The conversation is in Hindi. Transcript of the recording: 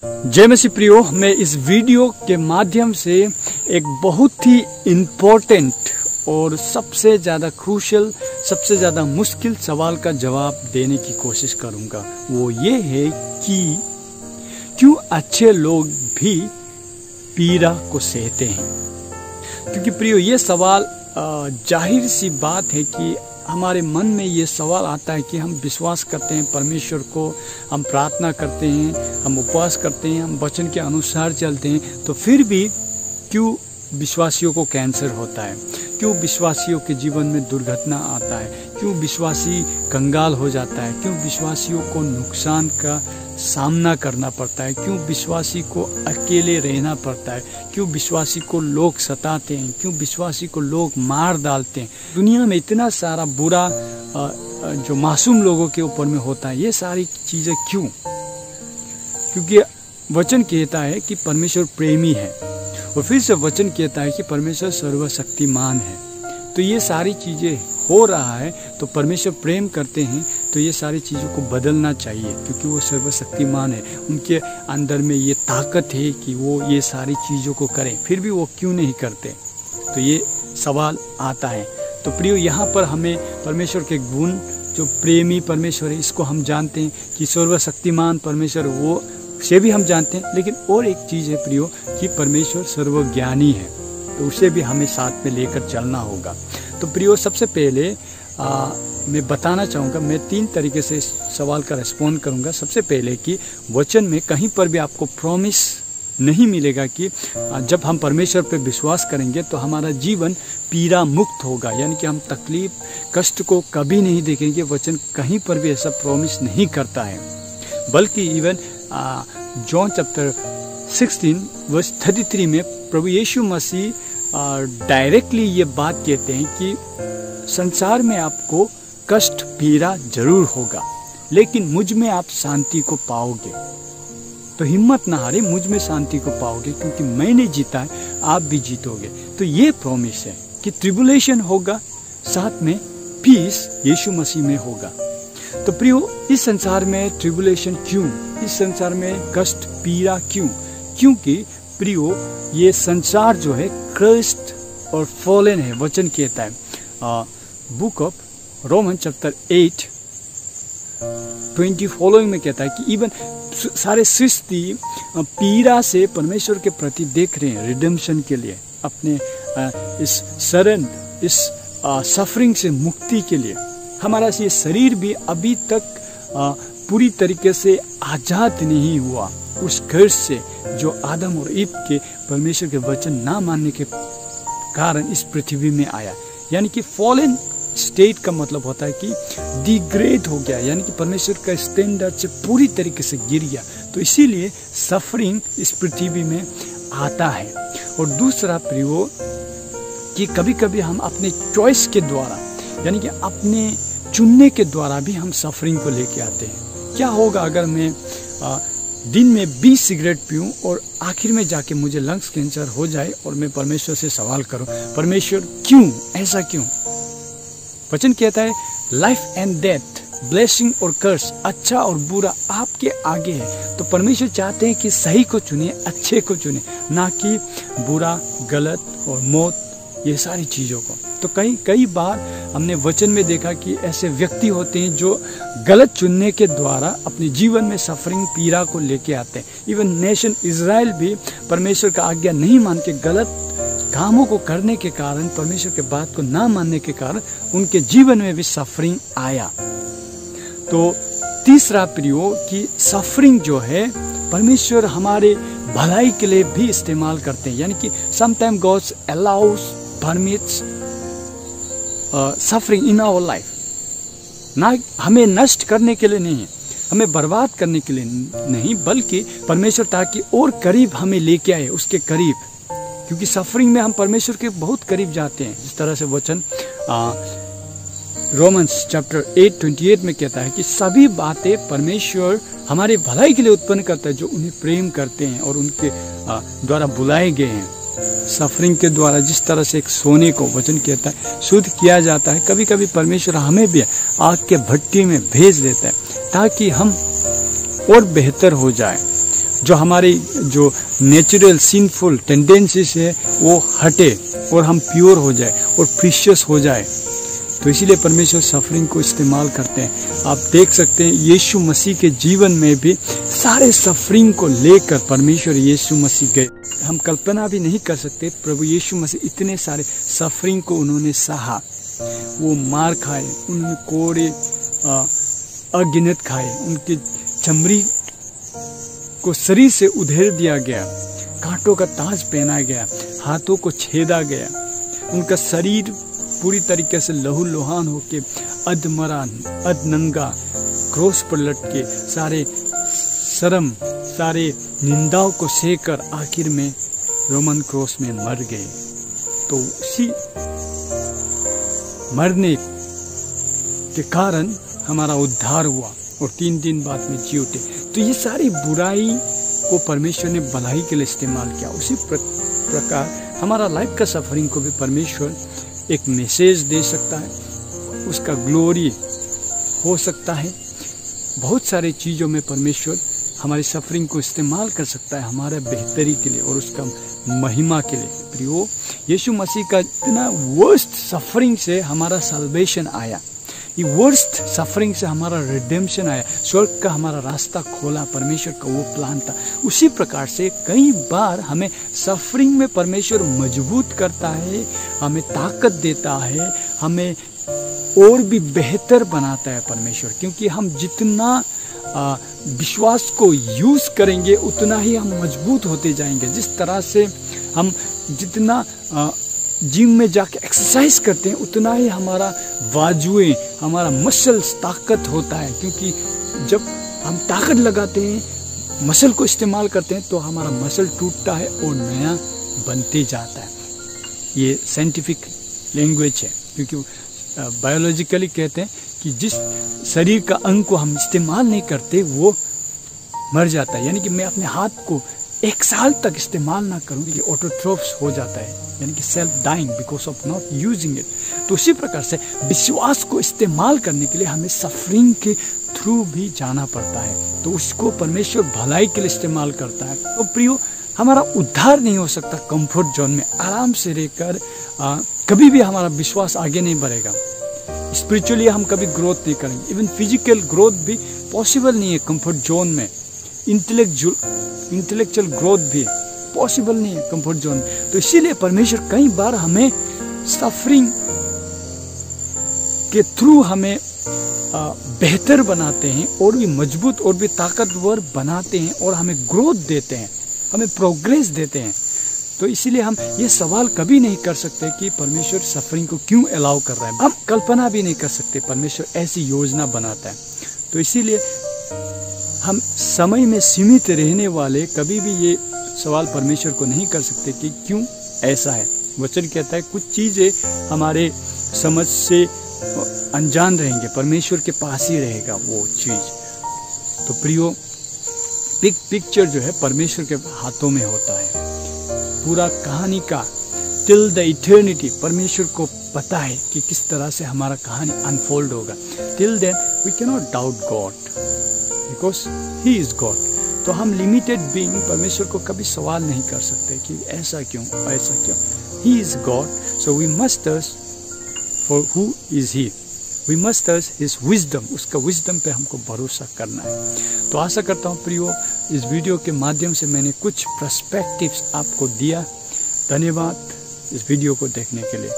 जय मसीह प्रियो, मैं इस वीडियो के माध्यम से एक बहुत ही इम्पोर्टेंट और सबसे ज़्यादा क्रूशियल, सबसे ज़्यादा मुश्किल सवाल का जवाब देने की कोशिश करूंगा। वो ये है कि क्यों अच्छे लोग भी पीड़ा को सहते हैं। क्योंकि प्रियो, ये सवाल जाहिर सी बात है कि हमारे मन में ये सवाल आता है कि हम विश्वास करते हैं परमेश्वर को, हम प्रार्थना करते हैं, हम उपवास करते हैं, हम वचन के अनुसार चलते हैं, तो फिर भी क्यों विश्वासियों को कैंसर होता है, क्यों विश्वासियों के जीवन में दुर्घटना आता है, क्यों विश्वासी कंगाल हो जाता है, क्यों विश्वासियों को नुकसान का सामना करना पड़ता है, क्यों विश्वासी को अकेले रहना पड़ता है, क्यों विश्वासी को लोग सताते हैं, क्यों विश्वासी को लोग मार डालते हैं। दुनिया में इतना सारा बुरा जो मासूम लोगों के ऊपर में होता है, ये सारी चीज़ें क्यों? क्योंकि वचन कहता है कि परमेश्वर प्रेमी है, और फिर से वचन कहता है कि परमेश्वर सर्वशक्तिमान है। तो ये सारी चीज़ें हो रहा है, तो परमेश्वर प्रेम करते हैं, तो ये सारी चीज़ों को बदलना चाहिए, क्योंकि वो सर्वशक्तिमान है। उनके अंदर में ये ताकत है कि वो ये सारी चीज़ों को करें, फिर भी वो क्यों नहीं करते? तो ये सवाल आता है। तो प्रियो, यहाँ पर हमें परमेश्वर के गुण, जो प्रेमी परमेश्वर है, इसको हम जानते हैं कि सर्वशक्तिमान परमेश्वर, वो से भी हम जानते हैं। लेकिन और एक चीज़ है प्रियो कि परमेश्वर सर्वज्ञानी है, तो उसे भी हमें साथ में लेकर चलना होगा। तो प्रियो, सबसे पहले मैं बताना चाहूँगा, मैं 3 तरीके से इस सवाल का रिस्पॉन्ड करूँगा। सबसे पहले कि वचन में कहीं पर भी आपको प्रॉमिस नहीं मिलेगा कि जब हम परमेश्वर पर विश्वास करेंगे तो हमारा जीवन पीड़ा मुक्त होगा, यानी कि हम तकलीफ, कष्ट को कभी नहीं देखेंगे। वचन कहीं पर भी ऐसा प्रॉमिस नहीं करता है, बल्कि इवन जॉन चैप्टर 16 वर्स 33 में प्रभु यीशु मसीह डायरेक्टली ये बात कहते हैं कि संसार में आपको कष्ट, पीड़ा जरूर होगा, लेकिन मुझ में आप शांति को पाओगे। तो हिम्मत ना हारे, मुझ में शांति को पाओगे, क्योंकि मैंने जीता है, आप भी जीतोगे। तो ये प्रॉमिस है कि ट्रिबुलेशन होगा, साथ में पीस यीशु मसीह में होगा। तो प्रियो, इस संसार में ट्रिबुलेशन क्यों? इस संसार में कष्ट, पीड़ा क्यों? क्योंकि प्रियो, ये संसार जो है क्रस्ट और फॉलन है। वचन कहता है book of Roman chapter 8:20 following में कहता है कि इवन सारे सृष्टि पीड़ा से परमेश्वर के प्रति देख रहे हैं, रिडेम्पशन के लिए, अपने इस शरण, इस सफरिंग से मुक्ति के लिए। हमारा ये शरीर भी अभी तक पूरी तरीके से आजाद नहीं हुआ उस कर्ज से जो आदम और ईव के परमेश्वर के वचन ना मानने के कारण इस पृथ्वी में आया। यानी कि फॉलन स्टेट का मतलब होता है कि डिग्रेड हो गया, यानी कि परमेश्वर का स्टैंडर्ड से पूरी तरीके से गिर गया। तो इसीलिए सफरिंग इस पृथ्वी में आता है। और दूसरा प्रियो, कि कभी कभी हम अपने चॉइस के द्वारा, यानी कि अपने चुनने के द्वारा भी हम सफरिंग को लेके आते हैं। क्या होगा अगर मैं दिन में 20 सिगरेट पीऊं और आखिर में जाके मुझे लंग्स कैंसर हो जाए और मैं परमेश्वर से सवाल करूं, परमेश्वर क्यों, ऐसा क्यों? वचन कहता है लाइफ एंड डेथ, ब्लेसिंग और कर्स, अच्छा और बुरा आपके आगे है। तो परमेश्वर चाहते हैं कि सही को चुने, अच्छे को चुने, ना कि बुरा, गलत और मौत, ये सारी चीज़ों को। तो कई बार हमने वचन में देखा कि ऐसे व्यक्ति होते हैं जो गलत चुनने के द्वारा अपने जीवन में सफरिंग, पीड़ा को लेके आते हैं। इवन नेशन इजराइल भी परमेश्वर का आज्ञा नहीं मान के गलत कामों को करने के कारण, परमेश्वर के बात को ना मानने के कारण उनके जीवन में भी सफरिंग आया। तो तीसरा प्रियो, कि सफरिंग जो है परमेश्वर हमारे भलाई के लिए भी इस्तेमाल करते हैं। यानी कि sometime God allows, permits suffering in our life, ना हमें नष्ट करने के लिए नहीं है, हमें बर्बाद करने के लिए नहीं, बल्कि परमेश्वर ताकि और करीब हमें लेके आए, उसके करीब। क्योंकि सफरिंग में हम परमेश्वर के बहुत करीब जाते हैं। जिस तरह से वचन रोमन्स चैप्टर 8:28 में कहता है कि सभी बातें परमेश्वर हमारे भलाई के लिए उत्पन्न करता है जो उन्हें प्रेम करते हैं और उनके द्वारा बुलाए गए हैं। सफरिंग के द्वारा जिस तरह से एक सोने को, वचन कहता है, शुद्ध किया जाता है, कभी कभी परमेश्वर हमें भी आग के भट्टी में भेज देता है ताकि हम और बेहतर हो जाए। जो हमारी जो नेचुरल सिंफुल टेंडेंसीज है वो हटे और हम प्योर हो जाए और प्रीशियस हो जाए। तो इसीलिए परमेश्वर सफरिंग को इस्तेमाल करते हैं। आप देख सकते हैं यीशु मसीह के जीवन में भी सारे सफरिंग को लेकर परमेश्वर यीशु मसीह गए। हम कल्पना भी नहीं कर सकते प्रभु यीशु मसीह इतने सारे सफरिंग को उन्होंने सहा। वो मार खाए, उन्होंने कोड़े अगिनत खाए, उनकी चमड़ी को शरीर से उधेड़ दिया गया, कांटों का ताज पहना गया, हाथों को छेदा गया, उनका शरीर पूरी तरीके से लहूलुहान होके अधमरा अधनंगा क्रॉस पर लटके सारे शर्म सारे निंदाओं को सहकर आखिर में रोमन क्रॉस में मर गए। तो उसी मरने के कारण हमारा उद्धार हुआ और 3 दिन बाद में जी उठे। तो ये सारी बुराई को परमेश्वर ने भलाई के लिए इस्तेमाल किया। उसी प्रकार हमारा लाइफ का सफरिंग को भी परमेश्वर एक मैसेज दे सकता है, उसका ग्लोरी हो सकता है। बहुत सारी चीज़ों में परमेश्वर हमारी सफरिंग को इस्तेमाल कर सकता है हमारे बेहतरी के लिए और उसका महिमा के लिए। प्रियो, यीशु मसीह का इतना वर्स्ट सफरिंग से हमारा सल्वेशन आया, ये वर्स्ट सफरिंग से हमारा रिडेम्पशन आया, स्वर्ग का हमारा रास्ता खोला, परमेश्वर का वो प्लान था। उसी प्रकार से कई बार हमें सफरिंग में परमेश्वर मजबूत करता है, हमें ताकत देता है, हमें और भी बेहतर बनाता है परमेश्वर। क्योंकि हम जितना विश्वास को यूज करेंगे उतना ही हम मजबूत होते जाएंगे। जिस तरह से हम जितना जिम में जाके एक्सरसाइज करते हैं उतना ही हमारा बाजुएं, हमारा मसल्स ताकत होता है। क्योंकि जब हम ताकत लगाते हैं, मसल को इस्तेमाल करते हैं, तो हमारा मसल टूटता है और नया बनते जाता है। ये साइंटिफिक लैंग्वेज है। क्योंकि बायोलॉजिकली कहते हैं कि जिस शरीर का अंग को हम इस्तेमाल नहीं करते वो मर जाता है। यानी कि मैं अपने हाथ को 1 साल तक इस्तेमाल ना करूं कि ऑटोट्रोफ्स हो जाता है, यानी कि self dying because of not using it. तो उसी प्रकार से विश्वास को इस्तेमाल करने के लिए हमें सफरिंग के थ्रू भी जाना पड़ता है। तो उसको परमेश्वर भलाई के लिए इस्तेमाल करता है। तो प्रियो, हमारा उद्धार नहीं हो सकता कंफर्ट जोन में आराम से रहकर। कभी भी हमारा विश्वास आगे नहीं बढ़ेगा। स्पिरिचुअली हम कभी ग्रोथ नहीं करेंगे। इवन फिजिकल ग्रोथ भी पॉसिबल नहीं है कंफर्ट जोन में। इंटेलेक्चुअल ग्रोथ भी पॉसिबल नहीं है कंफर्ट जोन में। तो इसीलिए परमेश्वर कई बार हमें सफरिंग के थ्रू हमें बेहतर बनाते हैं और भी मजबूत और भी ताकतवर बनाते हैं और हमें ग्रोथ देते हैं, हमें प्रोग्रेस देते हैं। तो इसीलिए हम ये सवाल कभी नहीं कर सकते कि परमेश्वर सफरिंग को क्यों अलाउ कर रहा है। हम कल्पना भी नहीं कर सकते परमेश्वर ऐसी योजना बनाता है। तो इसीलिए हम समय में सीमित रहने वाले कभी भी ये सवाल परमेश्वर को नहीं कर सकते कि क्यों ऐसा है। वचन कहता है कुछ चीजें हमारे समझ से अनजान रहेंगे, परमेश्वर के पास ही रहेगा वो चीज। तो प्रियो, बिग पिक्चर जो है परमेश्वर के हाथों में होता है। पूरा कहानी का टिल द इटर्निटी परमेश्वर को पता है कि किस तरह से हमारा कहानी अनफोल्ड होगा। Till then we can not doubt God because he is God. तो हम लिमिटेड बीइंग परमेश्वर को कभी सवाल नहीं कर सकते कि ऐसा क्यों ऐसा क्यों। He is God, so we must us for who is he, we must us his wisdom, उसका विजडम पे हमको भरोसा करना है। तो आशा करता हूँ प्रियो, इस वीडियो के माध्यम से मैंने कुछ पर्सपेक्टिव्स आपको दिया। धन्यवाद इस वीडियो को देखने के लिए।